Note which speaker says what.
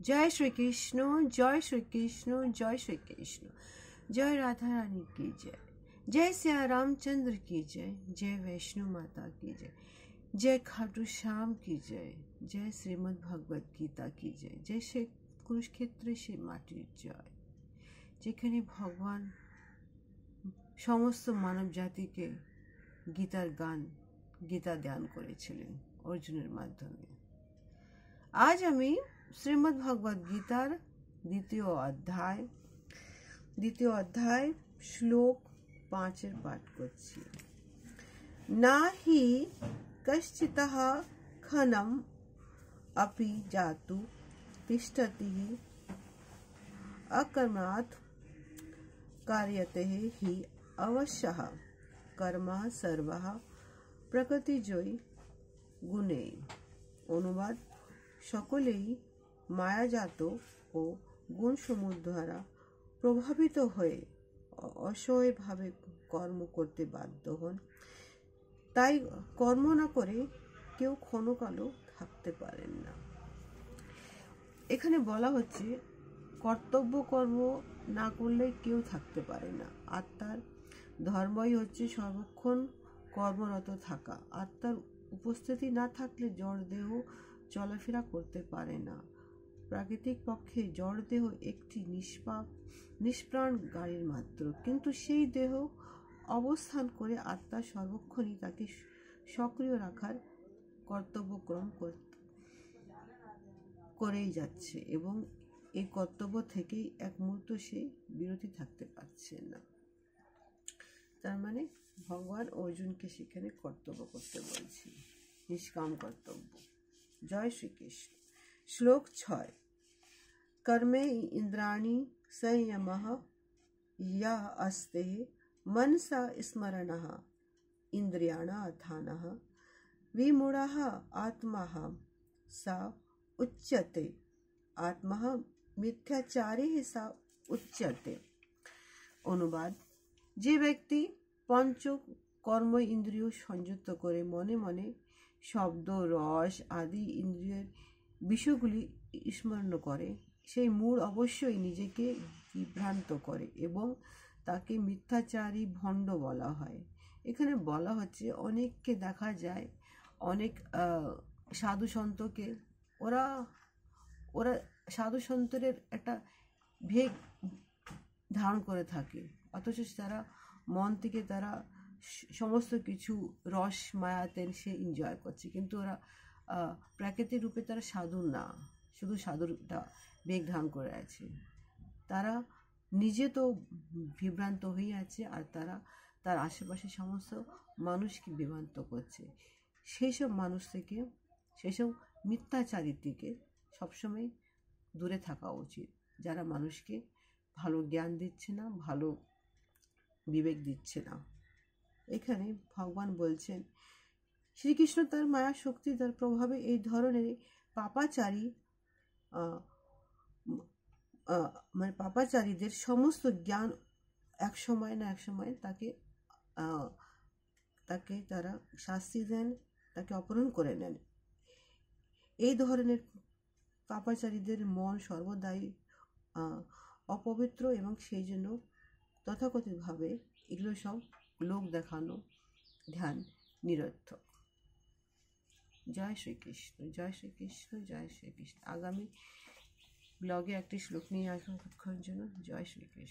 Speaker 1: जय श्री कृष्ण, जय श्री कृष्ण, जय श्री कृष्ण। जय राधा रानी की जय, जय सिया रामचंद्र की जय, जय वैष्णो माता की जय, जय खाटू श्याम की जय, जय श्रीमद् भगवत गीता की जय, जय श्री কুরুক্ষেত্রে সে মাটির জয়, যেখানে ভগবান সমস্ত মানব জাতিকে গীতার গান গীতা দান করেছিলেন অর্জুনের মাধ্যমে। আজ আমি শ্রীমদ্ ভগবত গীতার দ্বিতীয় অধ্যায় শ্লোক 5 পাঠ করছি। না হি কশ্চিতঃ ক্ষণম अपि जातु तिष्ठति अकर्मात् कार्यते हि अवश्यः कर्मा सर्वः प्रकृतिजयी गुणे। অনুবাদ, সকলেই মায়াজাত ও গুণসমূহ দ্বারা প্রভাবিত হয়ে অসহায়ভাবে কর্ম করতে বাধ্য হন, তাই কর্ম না করে কেউ ক্ষণকালও থাকতে পারেন না। এখানে বলা হচ্ছে কর্তব্য কর্ম না করলে কেউ থাকতে পারে না। আত্মার ধর্মই হচ্ছে সর্বক্ষণ কর্মরত থাকা। আত্মার উপস্থিতি না থাকলে জড় দেহ চলাফেরা করতে পারে না। প্রাকৃতিক পক্ষে জড় দেহ একটি নিষ্প্রাণ গাড়ির মাত্র, কিন্তু সেই দেহ অবস্থান করে আত্মা সর্বক্ষণই তাকে সক্রিয় রাখার কর্তব্যক্রম করেই যাচ্ছে এবং এই কর্তব্য থেকেই এক মুহূর্ত সে বিরতি থাকতে পারছে না। তার মানে ভগবান অর্জুনকে সেখানে কর্তব্য করতে বলছি, নিষ্কাম কর্তব্য। জয় শ্রীকৃষ্ণ। শ্লোক 6। कर्मे इंद्राणि संयमः या अस्ते मनसा स्मरणः इंद्रियाणार्थानः विमूढः आत्मा सा उच्यते आत्मा मिथ्याचारी सा उच्यते। অনুবাদ, যে ব্যক্তি পঞ্চ কর্ম ইন্দ্রিয় সংযুক্ত করে মনে মনে শব্দ, রস আদি ইন্দ্রিয়ের বিষয়গুলি স্মরণ করে, সেই মূঢ় অবশ্যই নিজেকে বিভ্রান্ত করে এবং তাকে মিথ্যাচারী ভণ্ড বলা হয়। এখানে বলা হচ্ছে অনেককে দেখা যায়, অনেক সাধু সন্তকে ওরা সাধু সন্তের একটা ভেগ ধারণ করে থাকে, অথচ তারা মন থেকে তারা সমস্ত কিছু রস মায়াতে সে এনজয় করছে, কিন্তু ওরা প্রাকৃতিক রূপে তারা সাধু না, শুধু সাধুটা বেগ ধারণ করে আছে। তারা নিজে তো বিভ্রান্ত হয়ে আছে আর তারা তার আশেপাশে সমস্ত মানুষকে বিভ্রান্ত করছে। সেই সব মানুষ থেকে, সেই সব মিথ্যাচারী থেকে সবসময় দূরে থাকা উচিত, যারা মানুষকে ভালো জ্ঞান দিচ্ছে না, ভালো বিবেক দিচ্ছে না। এখানে ভগবান বলছেন শ্রীকৃষ্ণ তার মায়া শক্তি তার প্রভাবে এই ধরনের পাপাচারীদের সমস্ত জ্ঞান এক সময় না এক সময় তাকে তারা শাস্তি দেন, তাকে অপহরণ করে নেন। এই ধরনের পাপাচারীদের মন সর্বদাই অপবিত্র এবং সেই জন্য তথাকথিতভাবে এগুলো সব লোক দেখানো ধ্যান নিরর্থক। জয় শ্রীকৃষ্ণ, জয় শ্রীকৃষ্ণ, জয় শ্রীকৃষ্ণ। আগামী ব্লগে একটি শ্লোক নিয়ে আসবো ততক্ষণের জন্য। জয় শ্রীকৃষ্ণ।